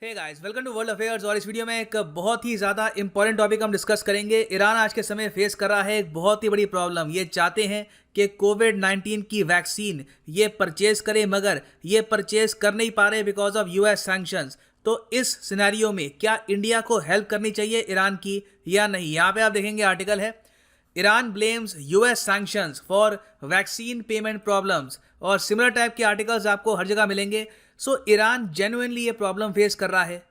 Hey guys, welcome to world affairs. और इस video में एक बहुत ही ज़्यादा इंपॉर्टेंट टॉपिक हम डिस्कस करेंगे। ईरान आज के समय फेस कर रहा है एक बहुत ही बड़ी प्रॉब्लम। ये चाहते हैं कि कोविड-19 की वैक्सीन ये परचेज करें, मगर ये परचेज कर नहीं पा रहे बिकॉज ऑफ यूएस सैंक्शंस। तो इस सिनेरियो में क्या इंडिया को हेल्प करनी चाहिए ईरान की या नहीं? यहाँ पे आप देखेंगे आर्टिकल है, Iran blames US sanctions for vaccine payment problems. और सिमिलर टाइप के आर्टिकल्स आपको हर जगह मिलेंगे। सो ईरान जेन्युइनली ये प्रॉब्लम फेस कर रहा है,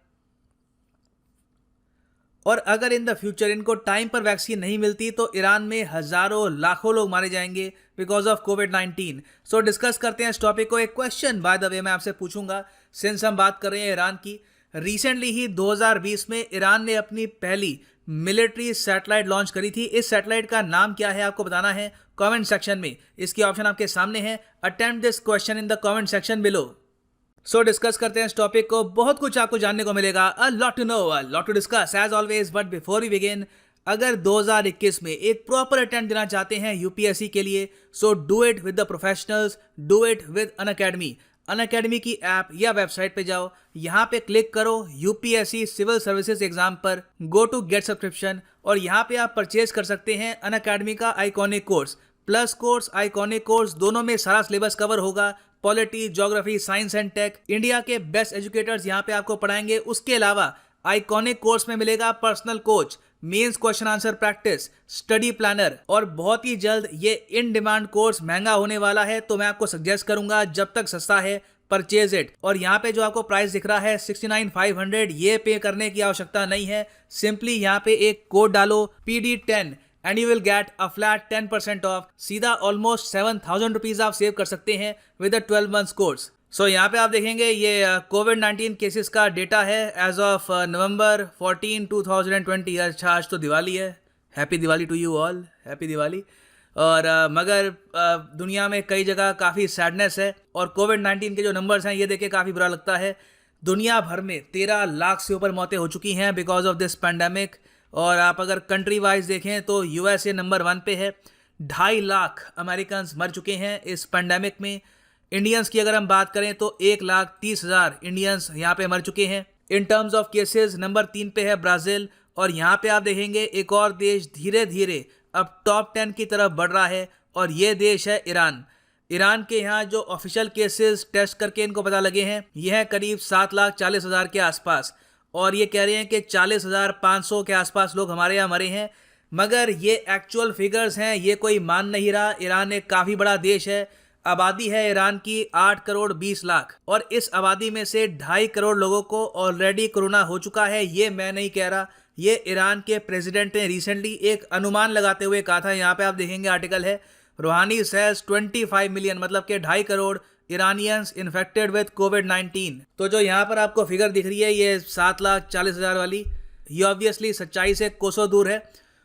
और अगर इन द फ्यूचर इनको टाइम पर वैक्सीन नहीं मिलती तो ईरान में हजारों लाखों लोग मारे जाएंगे because of covid. So discuss करते हैं इस टॉपिक को। एक क्वेश्चन बाय द वे मैं आपसे पूछूंगा, सिंस हम बात कर रहे हैं ईरान की। रिसेंटली ही 2020 में ईरान ने अपनी पहली मिलिट्री सैटेलाइट लॉन्च करी थी। इस सैटेलाइट का नाम क्या है आपको बताना है कमेंट सेक्शन में। इसकी ऑप्शन आपके सामने है। Attempt this question in the comment section below. So discuss करते हैं इस टॉपिक को। बहुत कुछ आपको जानने को मिलेगा, a lot to know, a lot to discuss as always. But before we begin, अगर 2021 में एक प्रॉपर अटेम्प्ट देना चाहते हैं यूपीएससी के लिए, so do it with the professionals, do it with Unacademy. Unacademy की ऐप या वेबसाइट पे जाओ, यहाँ पे क्लिक करो यूपीएससी सिविल सर्विसेज एग्जाम पर, गो टू गेट सब्सक्रिप्शन, और यहाँ पे आप परचेज कर सकते हैं अनअकैडमी का iconic course. Plus course, iconic course दोनों में सारा सिलेबस कवर होगा। Polity, geography, science and tech, India के बेस्ट एजुकेटर्स यहाँ पे आपको पढ़ाएंगे। उसके अलावा आइकॉनिक कोर्स में मिलेगा personal coach, mains question answer practice, study planner, और बहुत ही जल्द ये इन डिमांड कोर्स महंगा होने वाला है। तो मैं आपको सजेस्ट करूंगा, जब तक सस्ता है परचेज इट। और यहाँ पे जो आपको प्राइस दिख रहा है 69,500, ये पे करने की आवश्यकता नहीं है। सिंपली यहाँ पे एक कोड डालो PD10 and you will get a flat 10% off. सीधा ऑलमोस्ट 7,000 रुपीज आप सेव कर सकते हैं with a 12 months course. So यहाँ पे आप देखेंगे ये कोविड-19 केसेस का डेटा है एज ऑफ नवंबर 14, 2020। अच्छा, आज तो दिवाली है। Happy Diwali to you all, happy Diwali. और मगर दुनिया में कई जगह काफ़ी सैडनेस है, और कोविड-19 के जो नंबर्स हैं ये देख के काफ़ी बुरा लगता है। दुनिया भर में 13 लाख से ऊपर मौतें हो चुकी हैं बिकॉज ऑफ दिस पैंडेमिक। और आप अगर कंट्री वाइज देखें तो यूएसए नंबर 1 पे है। 2.5 लाख अमेरिकन मर चुके हैं इस पैंडेमिक में। इंडियंस की अगर हम बात करें तो 1,30,000 इंडियंस यहाँ पे मर चुके हैं। In terms of cases number 3 पे है ब्राज़ील। और यहाँ पे आप देखेंगे एक और देश धीरे धीरे अब टॉप 10 की तरफ बढ़ रहा है, और ये देश है ईरान। ईरान के यहाँ जो ऑफिशियल केसेस टेस्ट करके इनको पता लगे हैं, यह है करीब 7,40,000 के आसपास। और ये कह रहे हैं कि 40,500 के आसपास लोग हमारे यहाँ मरे हैं। मगर ये एक्चुअल फिगर्स हैं, ये कोई मान नहीं रहा। ईरान एक काफ़ी बड़ा देश है। आबादी है ईरान की 8 करोड़ 20 लाख, और इस आबादी में से 2.5 करोड़ लोगों को ऑलरेडी कोरोना हो चुका है। ये मैं नहीं कह रहा, ये ईरान के प्रेसिडेंट ने रिसेंटली एक अनुमान लगाते हुए कहा था। यहाँ पे आप देखेंगे आर्टिकल है, रूहानी सेज 25 मिलियन, मतलब कि 2.5 करोड़ इरानियंस इन्फेक्टेड विद कोविड-19। तो जो यहाँ पर आपको फिगर दिख रही है ये 7,40,000 वाली, ये ऑब्वियसली सच्चाई से कोसों दूर है।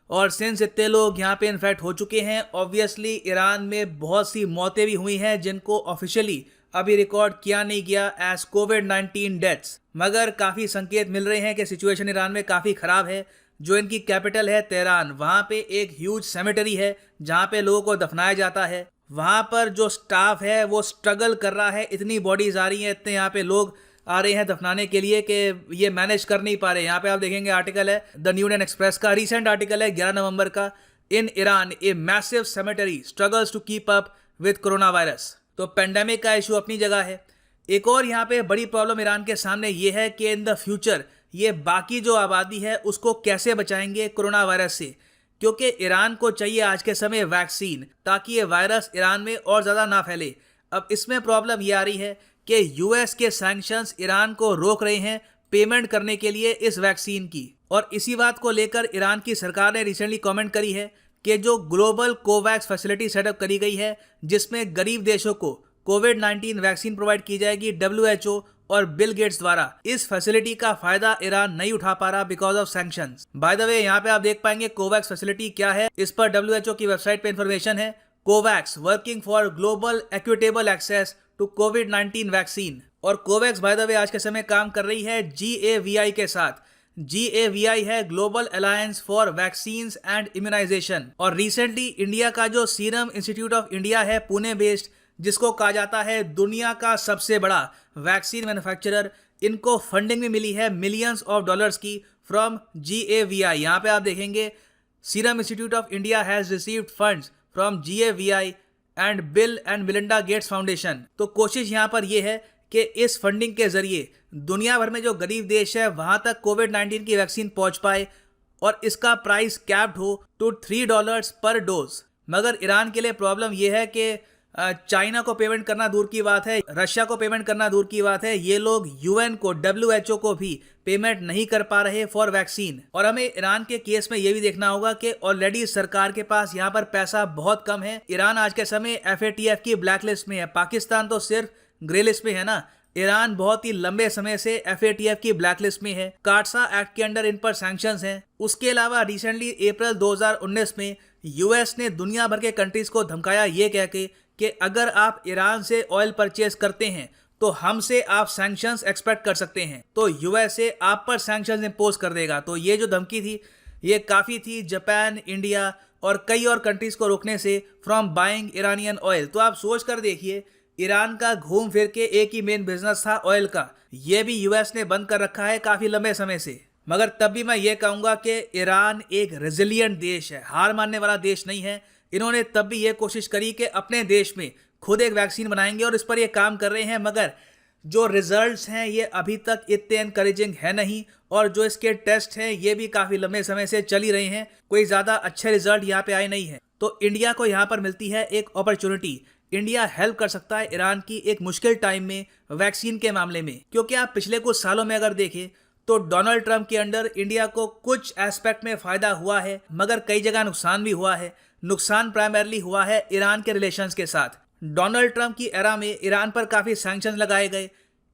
और सिंस इतने लोग यहाँ पे इन्फेक्ट हो चुके हैं, ऑब्वियसली ईरान में बहुत सी मौतें भी हुई हैं जिनको ऑफिशियली अभी रिकॉर्ड किया नहीं गया एज कोविड-19 डेथ्स। मगर काफ़ी संकेत मिल रहे हैं कि सिचुएशन ईरान में काफ़ी ख़राब है। जो इनकी कैपिटल है तेहरान, वहाँ पे एक ह्यूज सेमेटरी है जहाँ पे लोगों को दफनाया जाता है। वहाँ पर जो स्टाफ है वो स्ट्रगल कर रहा है। इतनी बॉडीज आ रही हैं, इतने यहाँ पे लोग आ रहे हैं दफनाने के लिए कि ये मैनेज कर नहीं पा रहे। यहाँ पे आप देखेंगे आर्टिकल है द न्यू इंडियन एक्सप्रेस का, रिसेंट आर्टिकल है 11 नवंबर का। In Iran a massive cemetery struggles to keep up with corona virus. तो पेंडेमिक का इशू अपनी जगह है। एक और यहाँ पे बड़ी प्रॉब्लम ईरान के सामने ये है कि इन द फ्यूचर ये बाकी जो आबादी है उसको कैसे बचाएंगे कोरोना वायरस से, क्योंकि ईरान को चाहिए आज के समय वैक्सीन, ताकि ये वायरस ईरान में और ज़्यादा ना फैले। अब इसमें प्रॉब्लम ये आ रही है कि यूएस के सैंक्शंस ईरान को रोक रहे हैं पेमेंट करने के लिए इस वैक्सीन की। और इसी बात को लेकर ईरान की सरकार ने रिसेंटली कमेंट करी है कि जो ग्लोबल कोवैक्स फैसिलिटी सेटअप करी गई है, जिसमें गरीब देशों को कोविड-19 वैक्सीन प्रोवाइड की जाएगी WHO और बिल गेट्स द्वारा, इस फैसिलिटी का फायदा ईरान नहीं उठा पा रहा because of sanctions. Bye the वे, यहाँ पे आप देख पाएंगे कोवैक्स फैसिलिटी क्या है। इस पर WHO की वेबसाइट पे इंफॉर्मेशन है। COVAX working for global equitable access to कोविड-19 वैक्सीन। और कोवैक्स बाय द वे आज के समय काम कर रही है GAVI के साथ। GAVI है global alliance for vaccines and immunization. और रिसेंटली इंडिया का जो सीरम इंस्टीट्यूट ऑफ इंडिया है पुणे बेस्ड, जिसको कहा जाता है दुनिया का सबसे बड़ा वैक्सीन मैन्युफैक्चरर, इनको फंडिंग भी मिली है मिलियंस ऑफ डॉलर्स की फ्रॉम GAVI। यहाँ पे आप देखेंगे serum institute of India has received funds from GAVI and bill and Melinda Gates foundation. तो कोशिश यहाँ पर यह है कि इस फंडिंग के जरिए दुनिया भर में जो गरीब देश है वहां तक कोविड-19 की वैक्सीन पहुंच पाए और इसका प्राइस कैप्ड हो टू $3 पर डोज। मगर ईरान के लिए प्रॉब्लम यह है कि चाइना को पेमेंट करना दूर की बात है, रशिया को पेमेंट करना दूर की बात है, ये लोग UN को, WHO को भी पेमेंट नहीं कर पा रहे फॉर वैक्सीन। और हमें ईरान के केस में ये भी देखना होगा कि ऑलरेडी सरकार के पास यहाँ पर पैसा बहुत कम है। ईरान आज के समय FATF की ब्लैक लिस्ट में है, पाकिस्तान तो सिर्फ ग्रे लिस्ट में है ना। ईरान बहुत ही लंबे समय से FATF की ब्लैक लिस्ट में है, काटसा एक्ट के अंडर इन पर सैंक्शंस हैं। उसके अलावा रिसेंटली अप्रैल 2019 में US ने दुनिया भर के कंट्रीज को धमकाया ये कह के कि अगर आप ईरान से ऑयल परचेज करते हैं तो हमसे आप सैंक्शंस एक्सपेक्ट कर सकते हैं, तो USA आप पर सैंक्शंस इंपोज कर देगा। तो ये जो धमकी थी ये काफ़ी थी जापान, इंडिया और कई और कंट्रीज को रोकने से फ्रॉम बाइंग ईरानियन ऑयल। तो आप सोच कर देखिए, ईरान का घूम फिर के एक ही मेन बिजनेस था ऑयल का, ये भी US ने बंद कर रखा है काफ़ी लंबे समय से। मगर तब भी मैं ये कहूँगा कि ईरान एक रेजिलिएंट देश है, हार मानने वाला देश नहीं है। इन्होंने तब भी ये कोशिश करी कि अपने देश में खुद एक वैक्सीन बनाएंगे और इस पर ये काम कर रहे हैं, मगर जो रिजल्ट्स हैं ये अभी तक इतने एनकरेजिंग है नहीं और जो इसके टेस्ट हैं ये भी काफ़ी लंबे समय से चल ही रहे हैं, कोई ज़्यादा अच्छे रिजल्ट यहाँ पे आए नहीं है। तो इंडिया को यहाँ पर मिलती है एक अपॉर्चुनिटी। इंडिया हेल्प कर सकता है ईरान की एक मुश्किल टाइम में वैक्सीन के मामले में, क्योंकि आप पिछले कुछ सालों में अगर देखें तो डोनाल्ड ट्रंप के अंडर इंडिया को कुछ एस्पेक्ट में फ़ायदा हुआ है, मगर कई जगह नुकसान भी हुआ है। नुकसान प्राइमरली हुआ है ईरान के रिलेशंस के साथ। डोनाल्ड ट्रंप की एरा में ईरान पर काफ़ी सैंक्शंस लगाए गए,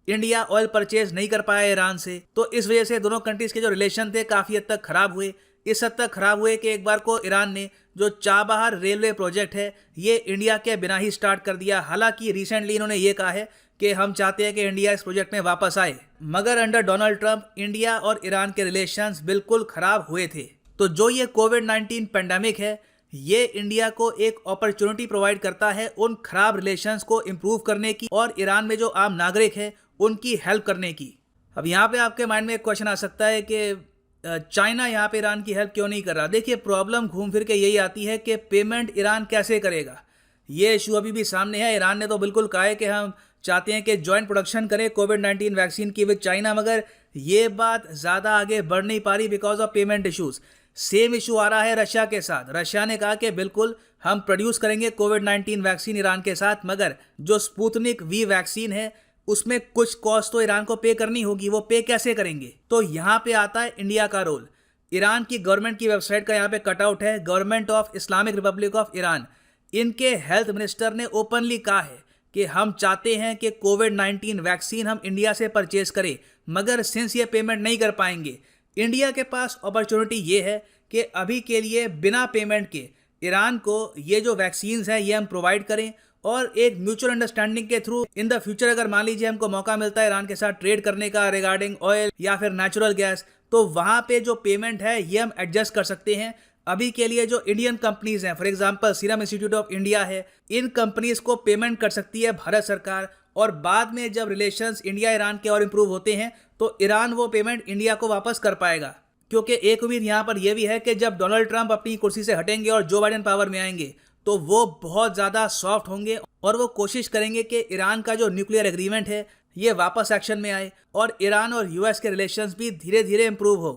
इंडिया ऑयल परचेज नहीं कर पाया ईरान से, तो इस वजह से दोनों कंट्रीज़ के जो रिलेशन थे काफ़ी हद तक ख़राब हुए। इस हद तक ख़राब हुए कि एक बार को ईरान ने जो चाबहार रेलवे प्रोजेक्ट है ये इंडिया के बिना ही स्टार्ट कर दिया। हालांकि रिसेंटली इन्होंने ये कहा है कि हम चाहते हैं कि इंडिया इस प्रोजेक्ट में वापस आए, मगर अंडर डोनाल्ड ट्रंप इंडिया और ईरान के रिलेशंस बिल्कुल ख़राब हुए थे। तो जो ये कोविड-19 पेंडेमिक है ये इंडिया को एक अपॉर्चुनिटी प्रोवाइड करता है उन खराब रिलेशंस को इम्प्रूव करने की और ईरान में जो आम नागरिक है उनकी हेल्प करने की। अब यहाँ पे आपके माइंड में एक क्वेश्चन आ सकता है कि चाइना यहाँ पे ईरान की हेल्प क्यों नहीं कर रहा। देखिए, प्रॉब्लम घूम फिर के यही आती है कि पेमेंट ईरान कैसे करेगा, ये इशू अभी भी सामने है। ईरान ने तो बिल्कुल कहा है कि हम चाहते हैं कि जॉइंट प्रोडक्शन करें कोविड-19 वैक्सीन की विद चाइना, मगर ये बात ज़्यादा आगे बढ़ नहीं पा रही because of payment issues. Same issue आ रहा है रशिया के साथ। रशिया ने कहा कि बिल्कुल हम प्रोड्यूस करेंगे कोविड-19 वैक्सीन ईरान के साथ, मगर जो स्पुतनिक V वैक्सीन है उसमें कुछ कॉस्ट तो ईरान को पे करनी होगी, वो पे कैसे करेंगे। तो यहाँ पे आता है इंडिया का रोल। ईरान की गवर्नमेंट की वेबसाइट का यहाँ पे कटआउट है, government of Islamic Republic of Iran. इनके हेल्थ मिनिस्टर ने ओपनली कहा है कि हम चाहते हैं कि कोविड-19 वैक्सीन हम इंडिया से परचेज करें, मगर सिंस ये पेमेंट नहीं कर पाएंगे, इंडिया के पास अपॉर्चुनिटी ये है कि अभी के लिए बिना पेमेंट के ईरान को ये जो वैक्सीन्स हैं ये हम प्रोवाइड करें और एक म्यूचुअल अंडरस्टैंडिंग के थ्रू इन द फ्यूचर अगर मान लीजिए हमको मौका मिलता है ईरान के साथ ट्रेड करने का रिगार्डिंग ऑयल या फिर नेचुरल गैस, तो वहाँ पे जो पेमेंट है ये हम एडजस्ट कर सकते हैं। अभी के लिए जो इंडियन कंपनीज हैं, for example serum institute of India है, इन कंपनीज को पेमेंट कर सकती है भारत सरकार, और बाद में जब रिलेशंस इंडिया ईरान के और इम्प्रूव होते हैं तो ईरान वो पेमेंट इंडिया को वापस कर पाएगा। क्योंकि एक उम्मीद यहाँ पर यह भी है कि जब डोनाल्ड ट्रंप अपनी कुर्सी से हटेंगे और जो बाइडेन पावर में आएंगे तो वो बहुत ज़्यादा सॉफ्ट होंगे और वो कोशिश करेंगे कि ईरान का जो न्यूक्लियर एग्रीमेंट है ये वापस एक्शन में आए और ईरान और US के रिलेशंस भी धीरे धीरे इम्प्रूव हो।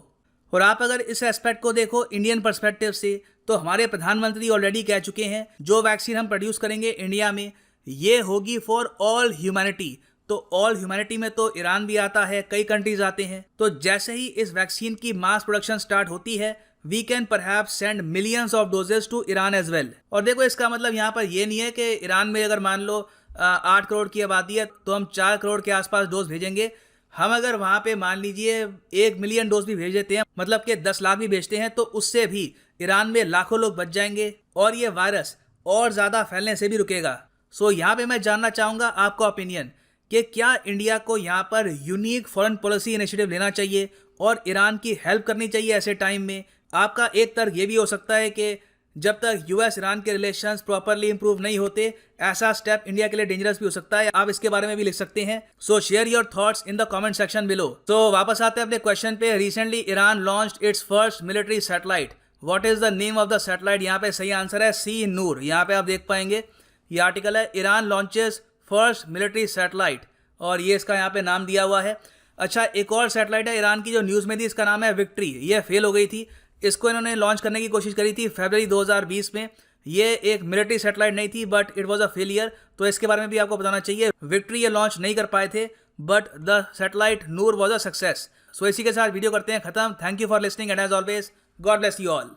और आप अगर इस एस्पेक्ट को देखो इंडियन पर्सपेक्टिव से, तो हमारे प्रधानमंत्री ऑलरेडी कह चुके हैं जो वैक्सीन हम प्रोड्यूस करेंगे इंडिया में ये होगी फॉर ऑल ह्यूमैनिटी। तो ऑल ह्यूमैनिटी में तो ईरान भी आता है, कई कंट्रीज आते हैं। तो जैसे ही इस वैक्सीन की मास प्रोडक्शन स्टार्ट होती है we can perhaps send millions of doses to Iran as well. और देखो, इसका मतलब यहाँ पर ये नहीं है कि ईरान में अगर मान लो 8 करोड़ की आबादी है तो हम 4 करोड़ के आसपास डोज भेजेंगे। हम अगर वहाँ पे मान लीजिए 1 मिलियन डोज भी भेज देते हैं, मतलब कि 10 लाख भी भेजते हैं, तो उससे भी ईरान में लाखों लोग बच जाएंगे और ये वायरस और ज़्यादा फैलने से भी रुकेगा। सो यहाँ पे मैं जानना चाहूँगा आपका ओपिनियन कि क्या इंडिया को यहाँ पर यूनिक फॉरेन पॉलिसी इनिशिएटिव लेना चाहिए और ईरान की हेल्प करनी चाहिए ऐसे टाइम में। आपका एक तर्क ये भी हो सकता है कि जब तक यूएस ईरान के रिलेशंस प्रॉपरली इंप्रूव नहीं होते, ऐसा स्टेप इंडिया के लिए डेंजरस भी हो सकता है। आप इसके बारे में भी लिख सकते हैं। सो share your thoughts in the comment section below. तो वापस आते हैं अपने क्वेश्चन पे। Recently Iran launched it's first military satellite. What is the name of the satellite? यहाँ पे सही आंसर है सी नूर। यहाँ पे आप देख पाएंगे ये आर्टिकल है, Iran launches first military satellite, और ये इसका यहाँ पे नाम दिया हुआ है। अच्छा, एक और सैटेलाइट है ईरान की जो न्यूज़ में थी, इसका नाम है विक्ट्री। ये फेल हो गई थी। इसको इन्होंने लॉन्च करने की कोशिश करी थी फरवरी 2020 में। ये एक मिलिट्री सैटेलाइट नहीं थी, but it was a failure. तो इसके बारे में भी आपको बताना चाहिए। विक्ट्री ये लॉन्च नहीं कर पाए थे, but the satellite Noor was a success. So इसी के साथ वीडियो करते हैं खत्म। Thank you for listening and as always, God bless you all.